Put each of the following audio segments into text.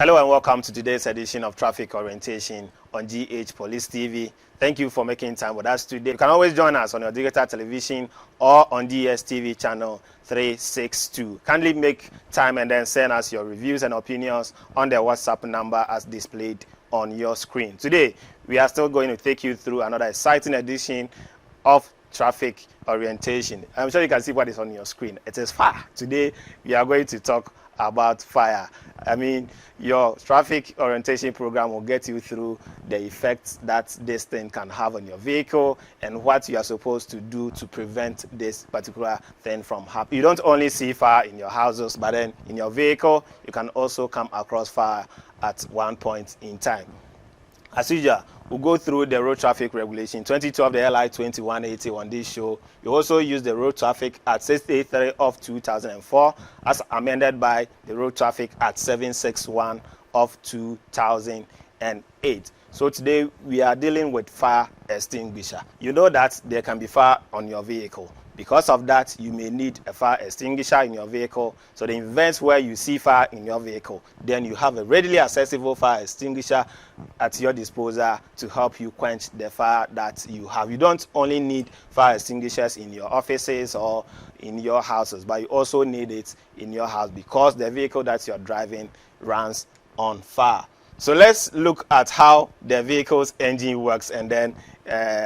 Hello and welcome to today's edition of Traffic Orientation on GH Police TV. Thank you for making time with us today. You can always join us on your digital television or on DSTV channel 362. Kindly make time and then send us your reviews and opinions on the WhatsApp number as displayed on your screen. Today, we are still going to take you through another exciting edition of Traffic Orientation. I'm sure you can see what is on your screen. It is fire. Today, we are going to talk about fire. I mean, your traffic orientation program will get you through the effects that this thing can have on your vehicle and what you are supposed to do to prevent this particular thing from happening. You don't only see fire in your houses, but then in your vehicle, you can also come across fire at one point in time. As usual, we'll go through the road traffic regulation 22 of the LI 2180 on this show. You also use the road traffic at 683 of 2004 as amended by the road traffic at 761 of 2008. So today we are dealing with fire extinguisher. You know that there can be fire on your vehicle. Because of that, you may need a fire extinguisher in your vehicle. So the events where you see fire in your vehicle, then you have a readily accessible fire extinguisher at your disposal to help you quench the fire that you have. You don't only need fire extinguishers in your offices or in your houses, but you also need it in your house because the vehicle that you're driving runs on fire. So let's look at how the vehicle's engine works and then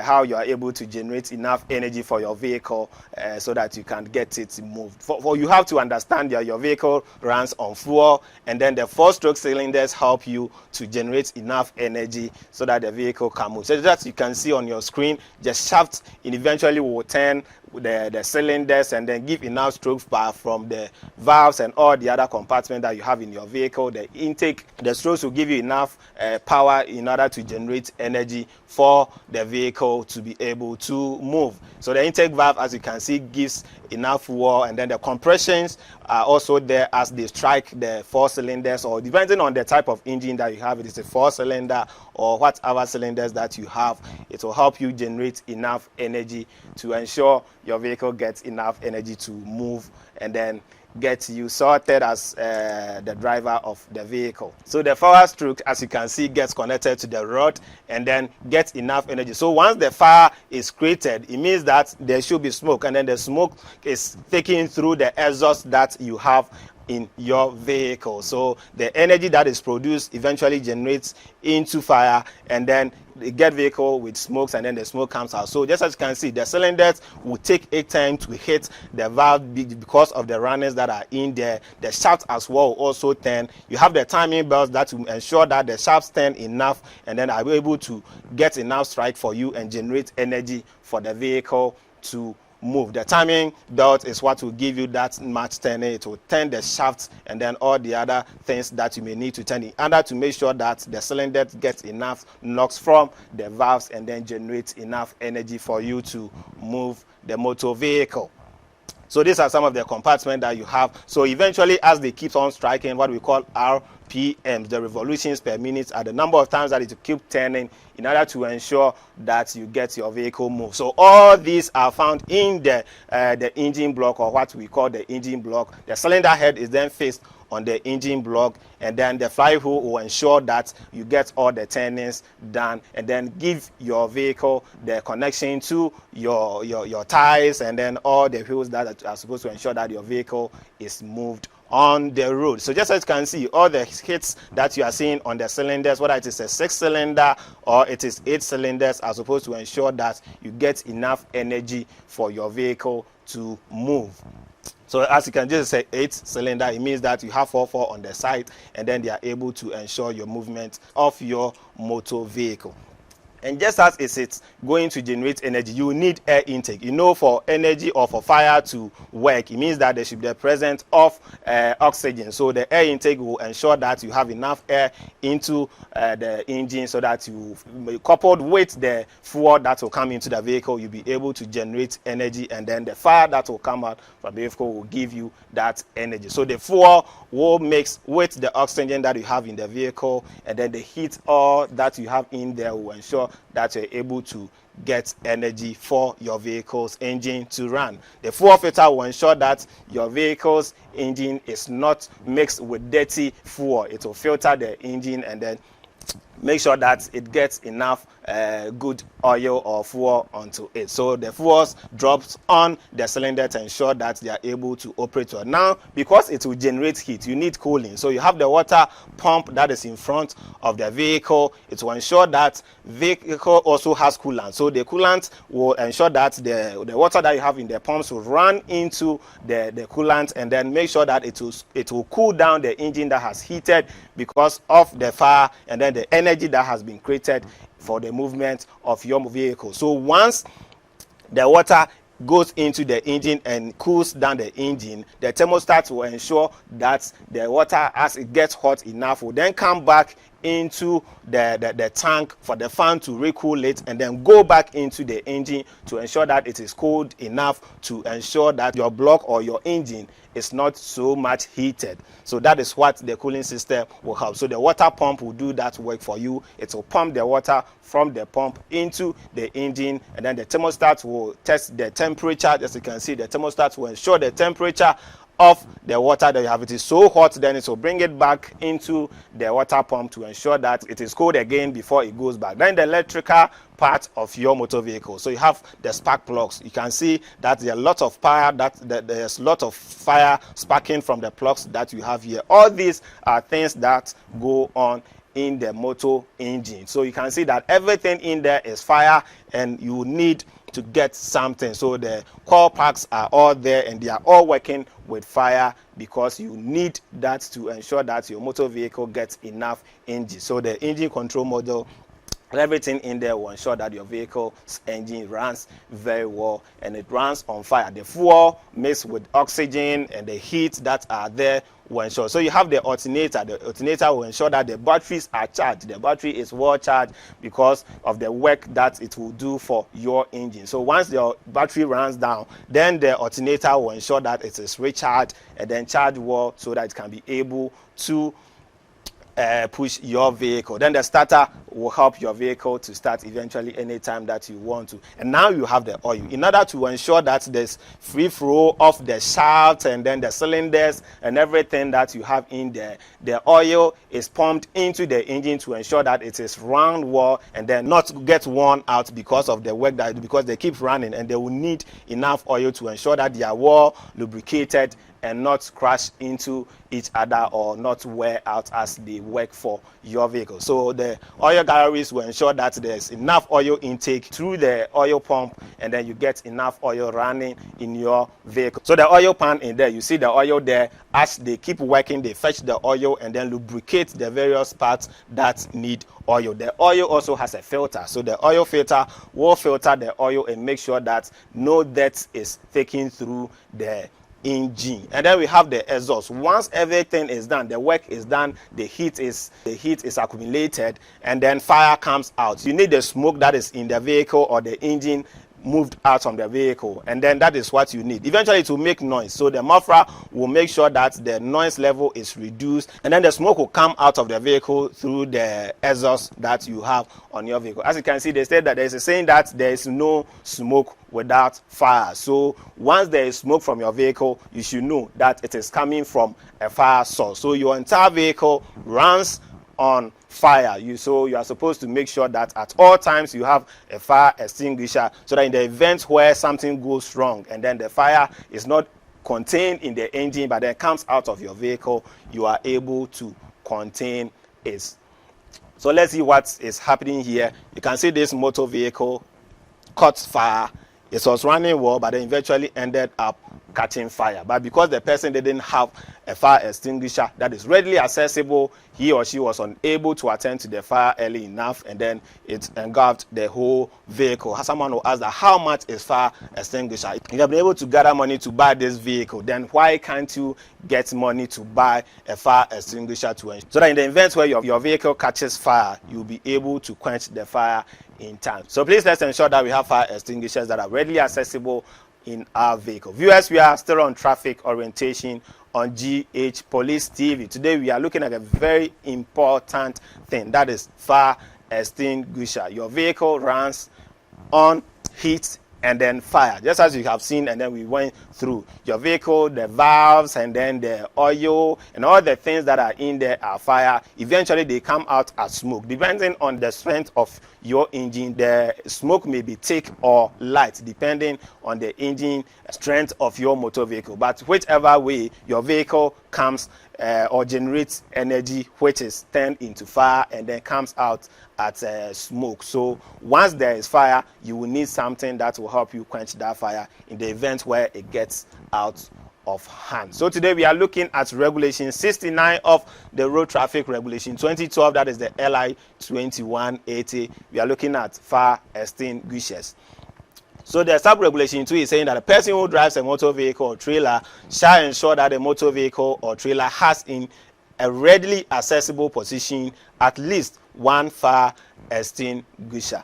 how you are able to generate enough energy for your vehicle so that you can get it moved. For you have to understand that your vehicle runs on fuel, and then the 4-stroke cylinders help you to generate enough energy so that the vehicle can move. So that you can see on your screen, the shaft eventually will turn the cylinders and then give enough stroke power from the valves and all the other compartments that you have in your vehicle. The intake, the strokes will give you enough power in order to generate energy for the vehicle to be able to move. So the intake valve, as you can see, gives enough fuel, and then the compressions are also there as they strike the 4 cylinders, or depending on the type of engine that you have, it is a 4-cylinder or whatever cylinders that you have, it will help you generate enough energy to ensure your vehicle gets enough energy to move and then get you sorted as the driver of the vehicle. So the fire stroke, as you can see, gets connected to the rod and then gets enough energy. So once the fire is created, it means that there should be smoke, and then the smoke is taken through the exhaust that you have in your vehicle. So the energy that is produced eventually generates into fire, and then they get vehicle with smokes, and then the smoke comes out. So just as you can see, the cylinders will take a time to hit the valve because of the runners that are in there. The shaft as well will also turn. You have the timing belts that will ensure that the shafts turn enough and then are able to get enough strike for you and generate energy for the vehicle to move. The timing belt is what will give you that much turning. It will turn the shafts and then all the other things that you may need to turn in order to make sure that the cylinder gets enough knocks from the valves and then generates enough energy for you to move the motor vehicle. So these are some of the compartments that you have. So eventually, as they keep on striking, what we call RPMs, the revolutions per minute, are the number of times that it will keep turning in order to ensure that you get your vehicle moved. So all these are found in the engine block, or what we call the engine block. The cylinder head is then fixed on the engine block, and then the flywheel will ensure that you get all the turnings done and then give your vehicle the connection to your tires and then all the wheels that are supposed to ensure that your vehicle is moved on the road. So just as you can see, all the hits that you are seeing on the cylinders, whether it is a 6-cylinder or it is 8 cylinders, are supposed to ensure that you get enough energy for your vehicle to move. So as you can just say 8-cylinder, it means that you have 4 on the side, and then they are able to ensure your movement of your motor vehicle. And just as it's going to generate energy, you need air intake. You know, for energy or for fire to work, it means that there should be the presence of oxygen. So the air intake will ensure that you have enough air into the engine so that you, coupled with the fuel that will come into the vehicle, you'll be able to generate energy, and then the fire that will come out from the vehicle will give you that energy. So the fuel will mix with the oxygen that you have in the vehicle, and then the heat all that you have in there will ensure that you're able to get energy for your vehicle's engine to run. The fuel filter will ensure that your vehicle's engine is not mixed with dirty fuel. It will filter the engine and then make sure that it gets enough good oil or fuel onto it. So the fuels drops on the cylinder to ensure that they are able to operate well. Now, because it will generate heat, you need cooling. So you have the water pump that is in front of the vehicle. It will ensure that vehicle also has coolant. So the coolant will ensure that the water that you have in the pumps will run into the coolant and then make sure that it will cool down the engine that has heated because of the fire and then the energy that has been created for the movement of your vehicle. So once the water goes into the engine and cools down the engine, the thermostat will ensure that the water, as it gets hot enough, will then come back into the tank for the fan to recool it and then go back into the engine to ensure that it is cold enough to ensure that your block or your engine is not so much heated. So that is what the cooling system will help. So the water pump will do that work for you. It will pump the water from the pump into the engine and then the thermostat will test the temperature. As you can see, the thermostat will ensure the temperature of the water that you have. It is so hot, then it will bring it back into the water pump to ensure that it is cold again before it goes back. Then the electrical part of your motor vehicle. So you have the spark plugs. You can see that there are a lot of power, there's a lot of fire sparking from the plugs that you have here. All these are things that go on in the motor engine. So you can see that everything in there is fire and you need to get something. So the coil packs are all there and they are all working with fire because you need that to ensure that your motor vehicle gets enough engine. So the engine control module, everything in there will ensure that your vehicle's engine runs very well and it runs on fire. The fuel mixed with oxygen and the heat that are there will ensure. So you have the alternator. The alternator will ensure that the batteries are charged. The battery is well charged because of the work that it will do for your engine. So once the battery runs down, then the alternator will ensure that it is recharged and then charged well so that it can be able to push your vehicle. Then the starter will help your vehicle to start eventually anytime that you want to. And now you have the oil. In order to ensure that there's free flow of the shaft and then the cylinders and everything that you have in there, the oil is pumped into the engine to ensure that it is run well and then not get worn out because of the work that because they keep running and they will need enough oil to ensure that they are well lubricated and not crash into each other or not wear out as they work for your vehicle. So the oil galleries will ensure that there's enough oil intake through the oil pump and then you get enough oil running in your vehicle. So the oil pan in there, you see the oil there, as they keep working, they fetch the oil and then lubricate the various parts that need oil. The oil also has a filter. So the oil filter will filter the oil and make sure that no dirt is taken through the engine. And then we have the exhaust. Once everything is done, the work is done, the heat is accumulated and then fire comes out. You need the smoke that is in the vehicle or the engine moved out from the vehicle, and then that is what you need. Eventually it will make noise, so the muffler will make sure that the noise level is reduced and then the smoke will come out of the vehicle through the exhaust that you have on your vehicle. As you can see, they said that there is a saying that there is no smoke without fire. So once there is smoke from your vehicle, you should know that it is coming from a fire source. So your entire vehicle runs on fire. So you are supposed to make sure that at all times you have a fire extinguisher so that in the event where something goes wrong and then the fire is not contained in the engine but then comes out of your vehicle, you are able to contain it. So let's see what is happening here. You can see this motor vehicle caught fire. It was running well, but then eventually ended up catching fire. But because the person didn't have a fire extinguisher that is readily accessible, he or she was unable to attend to the fire early enough, and then it engulfed the whole vehicle. Someone will ask that, how much is fire extinguisher? You have been able to gather money to buy this vehicle, then why can't you get money to buy a fire extinguisher to ensure so that in the event where your vehicle catches fire, you'll be able to quench the fire in time? So please let's ensure that we have fire extinguishers that are readily accessible in our vehicle. Viewers, we are still on traffic orientation on GH Police TV. Today we are looking at a very important thing, that is fire extinguisher. Your vehicle runs on heat and then fire, just as you have seen, and then we went through your vehicle, the valves, and then the oil, and all the things that are in there are fire. Eventually they come out as smoke. Depending on the strength of your engine, the smoke may be thick or light depending on the engine strength of your motor vehicle. But whichever way, your vehicle comes or generates energy, which is turned into fire and then comes out at smoke. So once there is fire, you will need something that will help you quench that fire in the event where it gets out of hand. So today we are looking at regulation 69 of the Road Traffic Regulation 2012, that is the LI 2180. We are looking at fire extinguishers. So the sub-regulation 2 is saying that a person who drives a motor vehicle or trailer shall ensure that the motor vehicle or trailer has in a readily accessible position at least one fire extinguisher.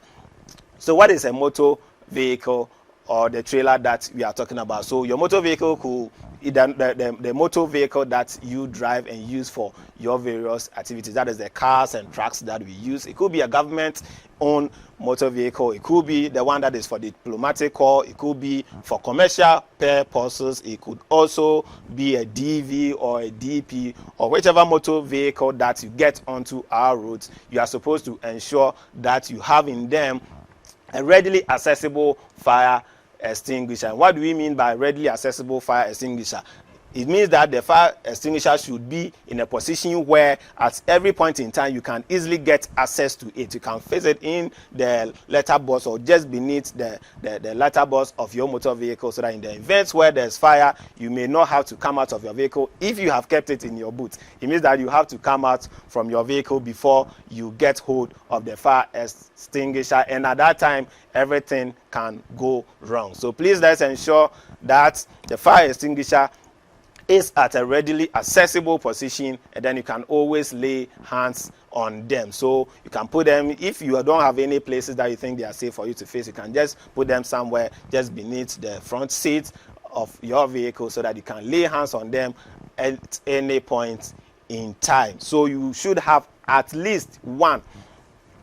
So what is a motor vehicle or the trailer that we are talking about? So your motor vehicle could the motor vehicle that you drive and use for your various activities, that is the cars and trucks that we use. It could be a government owned motor vehicle, it could be the one that is for diplomatic call, it could be for commercial purposes, it could also be a DV or a DP or whichever motor vehicle that you get onto our roads. You are supposed to ensure that you have in them a readily accessible fire extinguisher. And what do we mean by readily accessible fire extinguisher? It means that the fire extinguisher should be in a position where at every point in time you can easily get access to it. You can face it in the letterbox or just beneath the letterbox of your motor vehicle, so that in the events where there's fire, you may not have to come out of your vehicle if you have kept it in your boot. It means that you have to come out from your vehicle before you get hold of the fire extinguisher, and at that time everything can go wrong. So please let's ensure that the fire extinguisher is at a readily accessible position, and then you can always lay hands on them. So you can put them, if you don't have any places that you think they are safe for you to face, you can just put them somewhere just beneath the front seat of your vehicle so that you can lay hands on them at any point in time. So you should have at least one.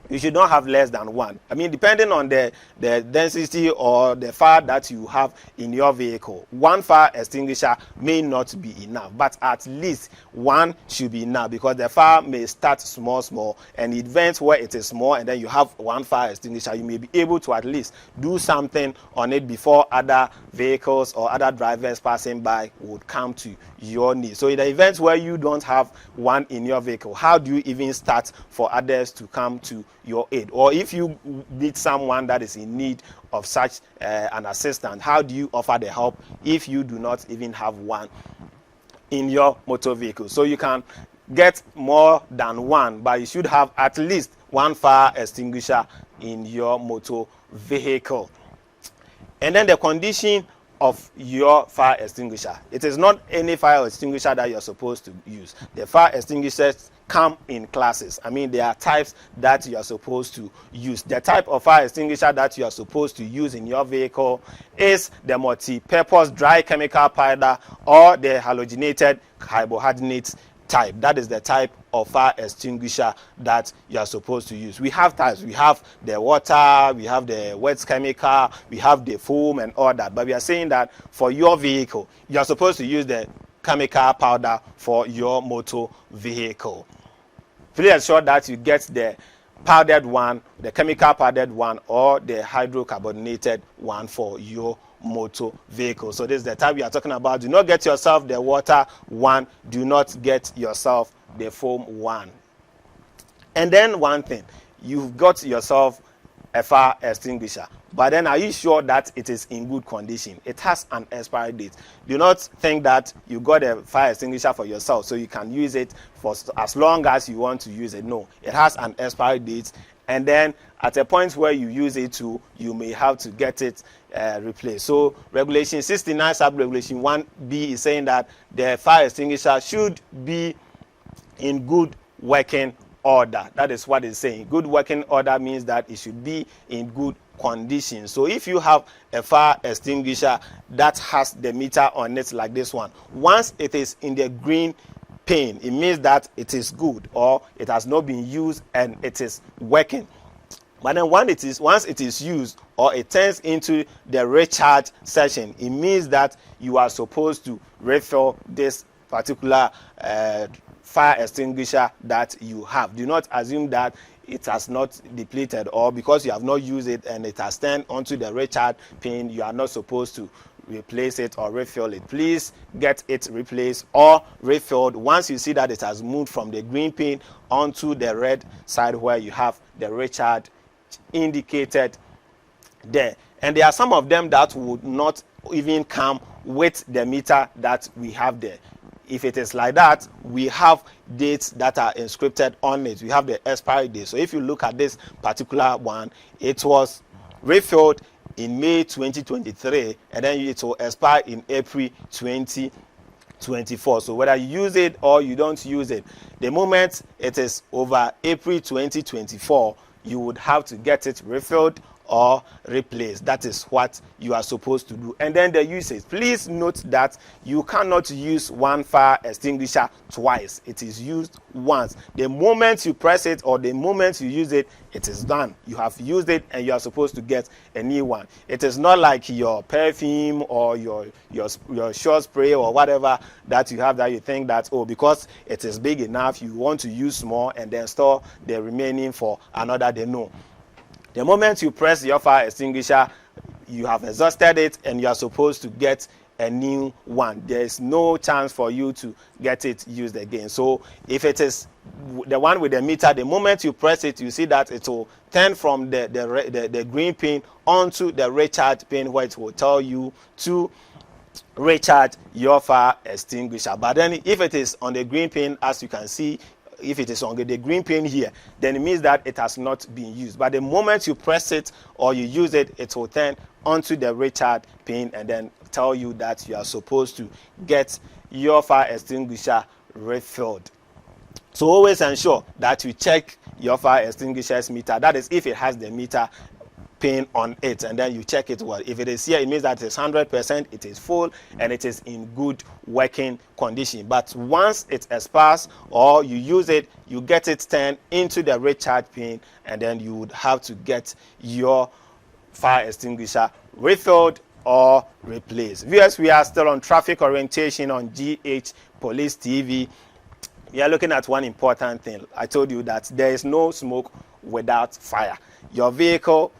You should not have less than one. I mean, depending on the density or the fire that you have in your vehicle, one fire extinguisher may not be enough, but at least one should be enough, because the fire may start small, and in events where it is small and then you have one fire extinguisher, you may be able to at least do something on it before other vehicles or other drivers passing by would come to your need. So in the events where you don't have one in your vehicle, how do you even start for others to come to your aid? Or if you meet someone that is in need of such an assistant, how do you offer the help if you do not even have one in your motor vehicle? So you can get more than one, but you should have at least one fire extinguisher in your motor vehicle. And then the condition of your fire extinguisher. It is not any fire extinguisher that you're supposed to use. The fire extinguishers come in classes. I mean, there are types that you are supposed to use. The type of fire extinguisher that you are supposed to use in your vehicle is the multi-purpose dry chemical powder or the halogenated carbohydrate type. That is the type of fire extinguisher that you are supposed to use. We have types. We have the water, we have the wet chemical, we have the foam and all that. But we are saying that for your vehicle, you are supposed to use the chemical powder for your motor vehicle. Please ensure that you get the powdered one, the chemical powdered one, or the hydrocarbonated one for your motor vehicle. So this is the type we are talking about. Do not get yourself the water one. Do not get yourself the foam one. And then one thing, you've got yourself a fire extinguisher, but then are you sure that it is in good condition? It has an expiry date. Do not think that you got a fire extinguisher for yourself so you can use it for as long as you want to use it. No, it has an expiry date, and then at a point where you use it too, you may have to get it replaced. So regulation 69 sub-regulation 1B is saying that the fire extinguisher should be in good working order. That is what it's saying. Good working order means that it should be in good condition. So if you have a fire extinguisher that has the meter on it like this one, once it is in the green pane, it means that it is good or it has not been used and it is working. But then once it is used or it turns into the recharge session, it means that you are supposed to refill this particular fire extinguisher that you have. Do not assume that it has not depleted, or because you have not used it and it has turned onto the recharge pin, you are not supposed to replace it or refill it. Please get it replaced or refilled once you see that it has moved from the green pin onto the red side where you have the recharge indicated there. And there are some of them that would not even come with the meter that we have there. If it is like that, we have dates that are inscripted on it. We have the expiry date. So if you look at this particular one, it was refilled in May 2023, and then it will expire in April 2024. So whether you use it or you don't use it, the moment it is over April 2024, you would have to get it refilled or replaced. That is what you are supposed to do. And then the usage, please note that you cannot use one fire extinguisher twice. It is used once. The moment you press it or the moment you use it, it is done. You have used it and you are supposed to get a new one. It is not like your perfume or your short spray or whatever that you have that you think that, oh, because it is big enough, you want to use more and then store the remaining for another day. No. The moment you press your fire extinguisher, you have exhausted it and you are supposed to get a new one. There is no chance for you to get it used again. So if it is the one with the meter, the moment you press it, you see that it will turn from the green pin onto the recharge pin, where it will tell you to recharge your fire extinguisher. But then if it is on the green pin, as you can see, if it is on the green pin here, then it means that it has not been used. But the moment you press it or you use it, it will turn onto the recharge pin and then tell you that you are supposed to get your fire extinguisher refilled. So always ensure that you check your fire extinguisher's meter. That is, if it has the meter pin on it, and then you check it well. If it is here, it means that it's 100%, it is full, and it is in good working condition. But once it expires or you use it, you get it turned into the recharge pin, and then you would have to get your fire extinguisher refilled or replaced. Viewers, we are still on traffic orientation on GH Police TV. We are looking at one important thing. I told you that there is no smoke without fire. Your vehicle,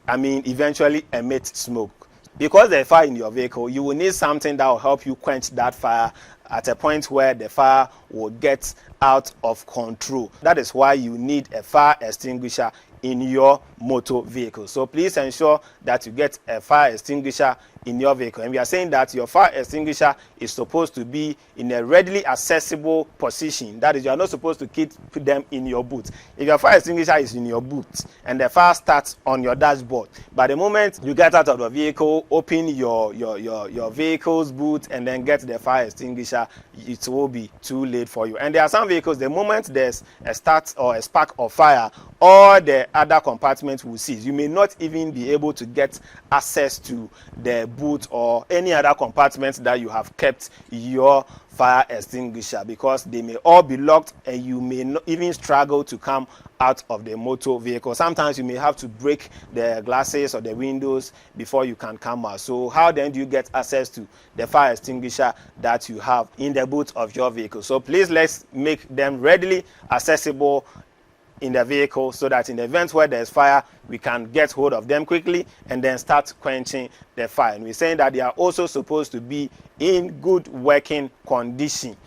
eventually emit smoke. Because there's fire in your vehicle, you will need something that will help you quench that fire at a point where the fire will get out of control. That is why you need a fire extinguisher in your motor vehicle. So please ensure that you get a fire extinguisher in your vehicle. And we are saying that your fire extinguisher is supposed to be in a readily accessible position. That is, you are not supposed to keep them in your boot. If your fire extinguisher is in your boot and the fire starts on your dashboard, by the moment you get out of the vehicle, open your vehicle's boot and then get the fire extinguisher, it will be too late for you. And there are some vehicles, the moment there's a start or a spark of fire, all the other compartments will cease. You may not even be able to get access to the boot or any other compartments that you have kept your fire extinguisher, because they may all be locked and you may not even struggle to come out of the motor vehicle. Sometimes you may have to break the glasses or the windows before you can come out. So how then do you get access to the fire extinguisher that you have in the boot of your vehicle? So please, let's make them readily accessible in the vehicle, so that in the event where there's fire, we can get hold of them quickly and then start quenching the fire. And we're saying that they are also supposed to be in good working condition.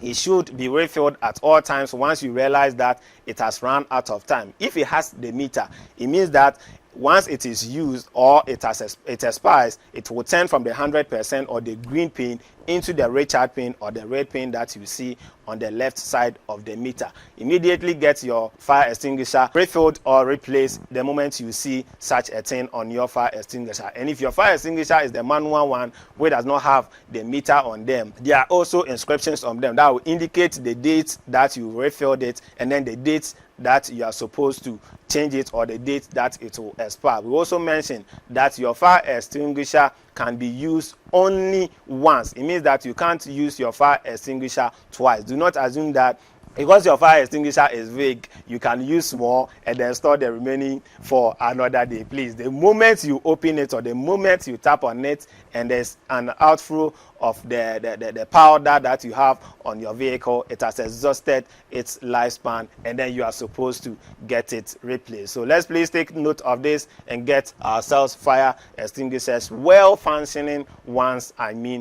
It should be refilled at all times once you realize that it has run out of time. If it has the meter, it means that once it is used or it expires, it will turn from the 100% or the green pin into the recharge pin or the red pin that you see on the left side of the meter. Immediately get your fire extinguisher refilled or replaced the moment you see such a thing on your fire extinguisher. And if your fire extinguisher is the manual one which does not have the meter on them, there are also inscriptions on them that will indicate the date that you refilled it and then the date that you are supposed to change it or the date that it will expire. We also mentioned that your fire extinguisher can be used only once. It means that you can't use your fire extinguisher twice. Do not assume that Because your fire extinguisher is vague, you can use more and then store the remaining for another day. Please, the moment you open it or the moment you tap on it and there's an outflow of the powder that you have on your vehicle, it has exhausted its lifespan and then you are supposed to get it replaced. So let's please take note of this and get ourselves fire extinguishers, well functioning ones,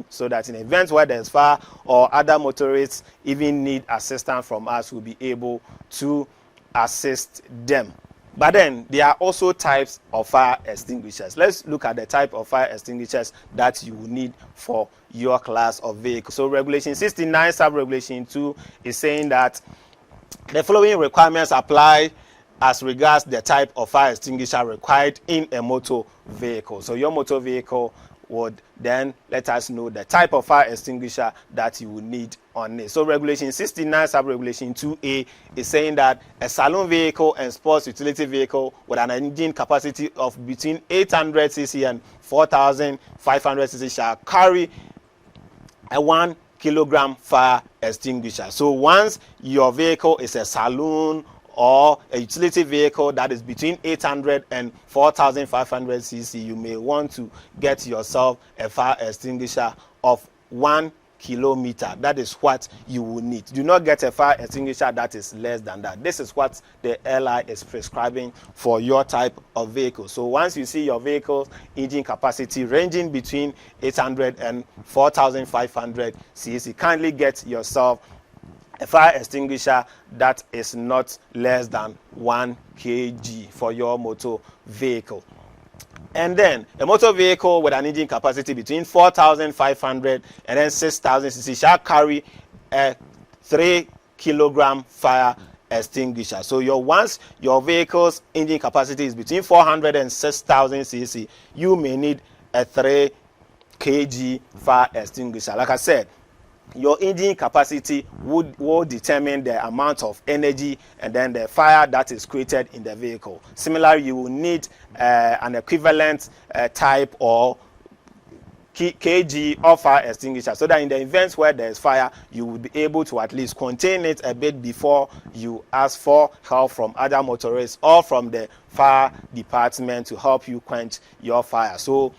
so that in events where there's fire or other motorists even need assistance from us, we'll be able to assist them. But then there are also types of fire extinguishers. Let's look at the type of fire extinguishers that you will need for your class of vehicle. So regulation 69 sub-regulation 2 is saying that the following requirements apply as regards the type of fire extinguisher required in a motor vehicle. So your motor vehicle would then let us know the type of fire extinguisher that you will need on it. So regulation 69 sub-regulation 2A is saying that a saloon vehicle and sports utility vehicle with an engine capacity of between 800 cc and 4,500 cc shall carry a 1 kilogram fire extinguisher. So once your vehicle is a saloon or a utility vehicle that is between 800 and 4,500 cc, you may want to get yourself a fire extinguisher of 1 kilometer. That is what you will need. Do not get a fire extinguisher that is less than that. This is what the LI is prescribing for your type of vehicle. So once you see your vehicle's engine capacity ranging between 800 and 4,500 cc, kindly get yourself a fire extinguisher that is not less than 1 kg for your motor vehicle. And then a motor vehicle with an engine capacity between 4,500 and then 6,000 cc shall carry a 3 kilogram fire extinguisher. So once your vehicle's engine capacity is between 400 and 6,000 cc, you may need a 3 kg fire extinguisher. Like I said, your engine capacity will determine the amount of energy and then the fire that is created in the vehicle. Similarly, you will need an equivalent type or kg of fire extinguisher, so that in the events where there is fire, you will be able to at least contain it a bit before you ask for help from other motorists or from the fire department to help you quench your fire. So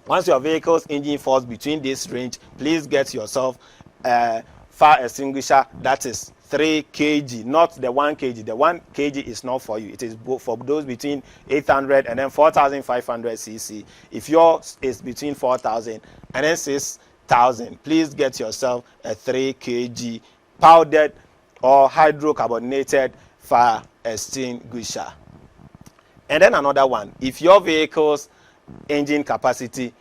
once your vehicle's engine falls between this range, please get yourself fire extinguisher that is 3 kg, not the 1 kg. The 1 kg is not for you. It is for those between 800 and then 4,500 cc. If yours is between 4,000 and then 6,000, please get yourself a 3 kg powdered or hydrocarbonated fire extinguisher. And then another one, if your vehicle's engine capacity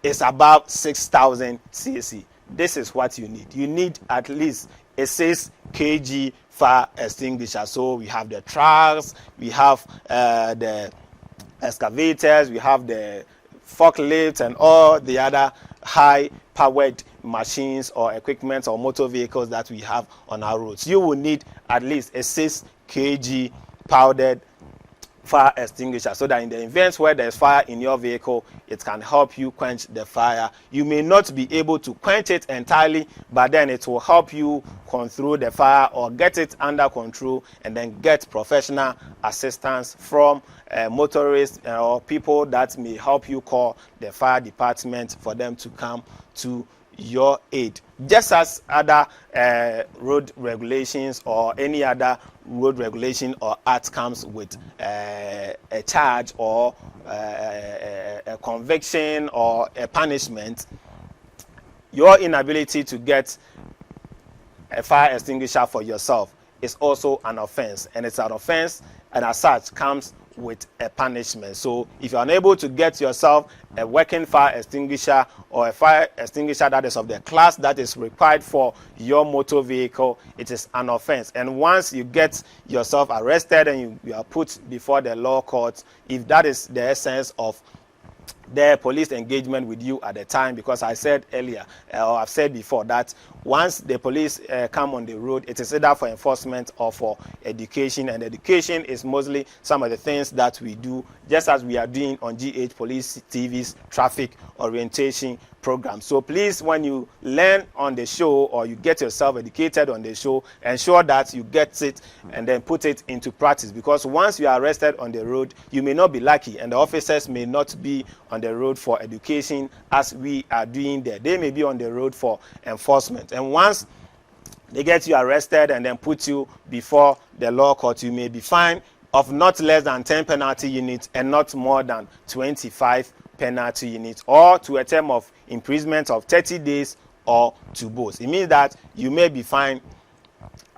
is above 6,000 cc, this is what you need. You need at least a 6 kg fire extinguisher. So we have the trucks, we have the excavators, we have the forklifts and all the other high powered machines or equipment or motor vehicles that we have on our roads. You will need at least a 6 kg powdered fire extinguisher, so that in the events where there is fire in your vehicle, it can help you quench the fire. You may not be able to quench it entirely, but then it will help you control the fire or get it under control and then get professional assistance from motorists or people that may help you call the fire department for them to come to your aid. Just as other road regulations or any other road regulation or act comes with a charge or a conviction or a punishment, your inability to get a fire extinguisher for yourself is also an offense, and it's an offense and as such comes with a punishment. So if you're unable to get yourself a working fire extinguisher or a fire extinguisher that is of the class that is required for your motor vehicle, it is an offense. And once you get yourself arrested and you are put before the law court, if that is the essence of the police engagement with you at the time, because I said earlier, or I've said before, that once the police come on the road, it is either for enforcement or for education, and education is mostly some of the things that we do, just as we are doing on GH Police TV's traffic orientation program. So please, when you learn on the show or you get yourself educated on the show, ensure that you get it and then put it into practice, because once you are arrested on the road, you may not be lucky and the officers may not be on the road for education as we are doing there. They may be on the road for enforcement, and once they get you arrested and then put you before the law court, you may be fined of not less than 10 penalty units and not more than 25 penalty units, or to a term of imprisonment of 30 days or to both. It means that you may be fined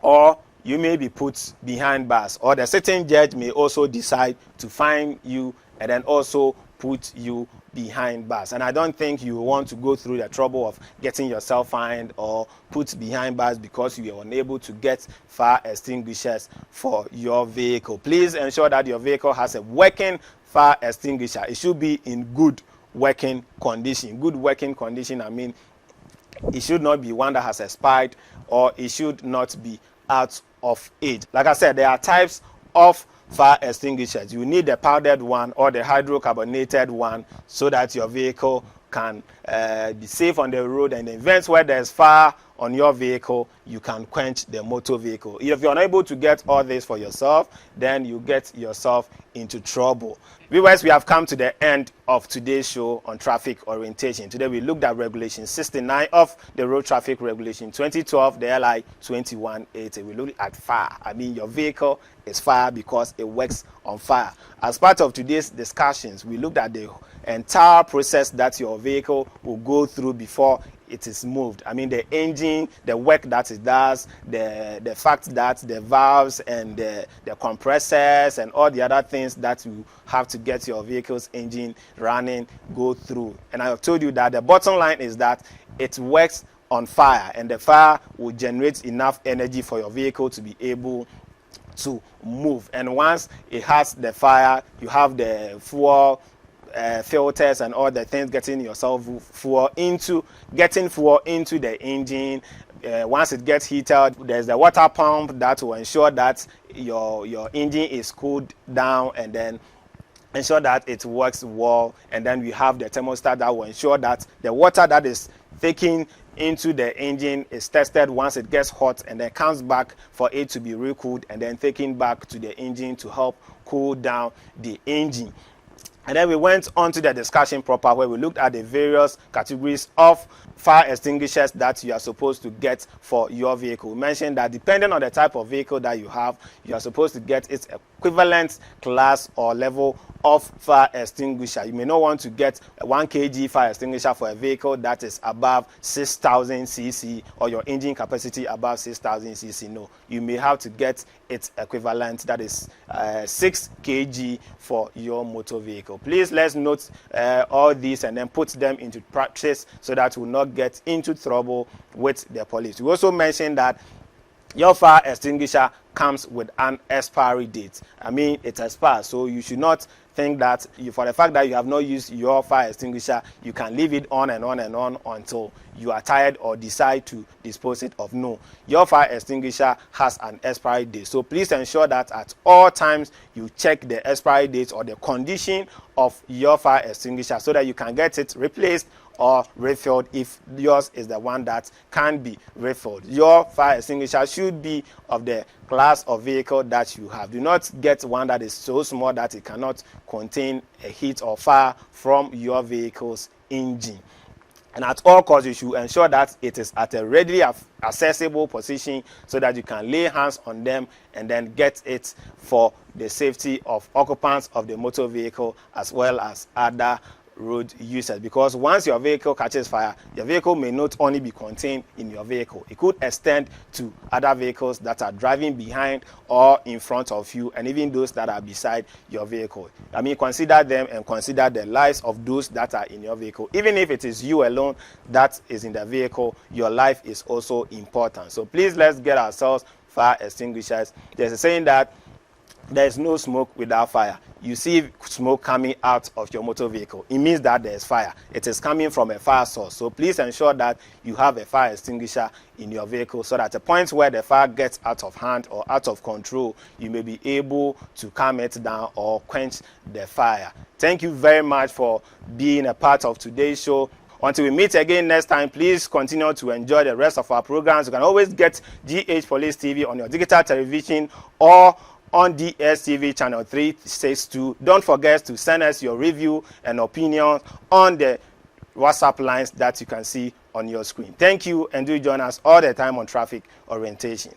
or you may be put behind bars, or the sitting judge may also decide to fine you and then also put you behind bars. And I don't think you want to go through the trouble of getting yourself fined or put behind bars because you are unable to get fire extinguishers for your vehicle. Please ensure that your vehicle has a working fire extinguisher. It should be in good working condition. Good working condition, I mean, it should not be one that has expired, or it should not be out of age. Like I said, there are types of fire extinguishers. You need the powdered one or the hydrocarbonated one so that your vehicle can be safe on the road, and in events where there's fire on your vehicle, you can quench the motor vehicle. If you're unable to get all this for yourself, then you get yourself into trouble. Viewers, we have come to the end of today's show on traffic orientation. Today we looked at Regulation 69 of the Road Traffic Regulation 2012, the LI 2180. We looked at fire. I mean, your vehicle is fire because it works on fire. As part of today's discussions, we looked at the entire process that your vehicle will go through before it is moved. I mean, the engine, the work that it does, the fact that the valves and the compressors and all the other things that you have to get your vehicle's engine running go through. And I have told you that the bottom line is that it works on fire, and the fire will generate enough energy for your vehicle to be able to move. And once it has the fire, you have the fuel filters and all the things getting yourself fuel into the engine. Once it gets heated, there's the water pump that will ensure that your engine is cooled down and then ensure that it works well. And then we have the thermostat that will ensure that the water that is taken into the engine is tested once it gets hot and then comes back for it to be recooled and then taken back to the engine to help cool down the engine. And then we went on to the discussion proper, where we looked at the various categories of fire extinguishers that you are supposed to get for your vehicle. We mentioned that depending on the type of vehicle that you have, you are supposed to get its equivalent class or level of fire extinguisher. You may not want to get a 1 kg fire extinguisher for a vehicle that is above 6,000 cc or your engine capacity above 6,000 cc. No, you may have to get its equivalent, that is 6 kg for your motor vehicle. Please, let's note all these and then put them into practice so that we'll not get into trouble with the police. We also mentioned that your fire extinguisher comes with an expiry date. I mean, it expires, so you should not think that for the fact that you have not used your fire extinguisher, you can leave it on and on and on until you are tired or decide to dispose it of. No, your fire extinguisher has an expiry date, so please ensure that at all times you check the expiry date or the condition of your fire extinguisher so that you can get it replaced or refilled if yours is the one that can be refilled. Your fire extinguisher should be of the class of vehicle that you have. Do not get one that is so small that it cannot contain a heat or fire from your vehicle's engine. And at all costs, you should ensure that it is at a readily accessible position so that you can lay hands on them and then get it for the safety of occupants of the motor vehicle as well as other road users. Because once your vehicle catches fire, your vehicle may not only be contained in your vehicle, it could extend to other vehicles that are driving behind or in front of you, and even those that are beside your vehicle. I mean, consider them and consider the lives of those that are in your vehicle. Even if it is you alone that is in the vehicle, your life is also important. So please, let's get ourselves fire extinguishers. There's a saying that there is no smoke without fire. You see smoke coming out of your motor vehicle, it means that there is fire. It is coming from a fire source. So please ensure that you have a fire extinguisher in your vehicle so that at the point where the fire gets out of hand or out of control, you may be able to calm it down or quench the fire. Thank you very much for being a part of today's show Until we meet again next time, please continue to enjoy the rest of our programs. You can always get GH Police TV on your digital television or on DSTV channel 362. Don't forget to send us your review and opinions on the WhatsApp lines that you can see on your screen. Thank you, and do join us all the time on Traffic Orientation.